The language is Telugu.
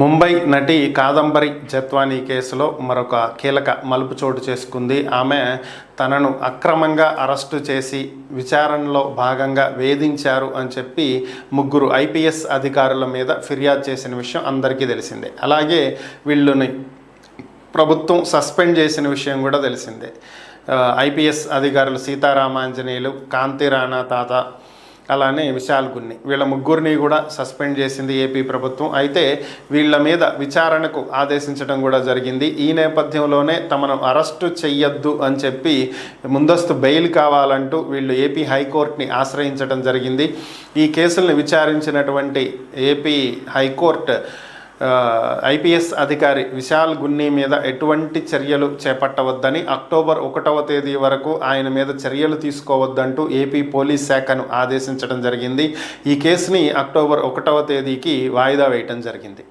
ముంబై నటి కాదంబరి జత్వానీ కేసులో మరొక కీలక మలుపు చోటు చేసుకుంది. ఆమె తనను అక్రమంగా అరెస్టు చేసి విచారణలో భాగంగా వేధించారు అని చెప్పి ముగ్గురు ఐపీఎస్ అధికారుల మీద ఫిర్యాదు చేసిన విషయం అందరికీ తెలిసిందే. అలాగే వీళ్ళని ప్రభుత్వం సస్పెండ్ చేసిన విషయం కూడా తెలిసిందే. ఐపీఎస్ అధికారులు సీతారామాంజనేయులు, కాంతి రాణా తాత, అలానే విశాల్ గున్ని, వీళ్ళ ముగ్గురిని కూడా సస్పెండ్ చేసింది ఏపీ ప్రభుత్వం. అయితే వీళ్ళ మీద విచారణకు ఆదేశించడం కూడా జరిగింది. ఈ నేపథ్యంలోనే తమను అరెస్టు చెయ్యొద్దు అని చెప్పి ముందస్తు బెయిల్ కావాలంటూ వీళ్ళు ఏపీ హైకోర్టుని ఆశ్రయించడం జరిగింది. ఈ కేసుల్ని విచారించినటువంటి ఏపీ హైకోర్టు ఐపీఎస్ అధికారి విశాల్ గున్ని మీద ఎటువంటి చర్యలు చేపట్టవద్దని, అక్టోబర్ 1వ తేదీ వరకు ఆయన మీద చర్యలు తీసుకోవద్దంటూ ఏపీ పోలీస్ శాఖను ఆదేశించడం జరిగింది. ఈ కేసుని అక్టోబర్ 1వ తేదీకి వాయిదా వేయటం జరిగింది.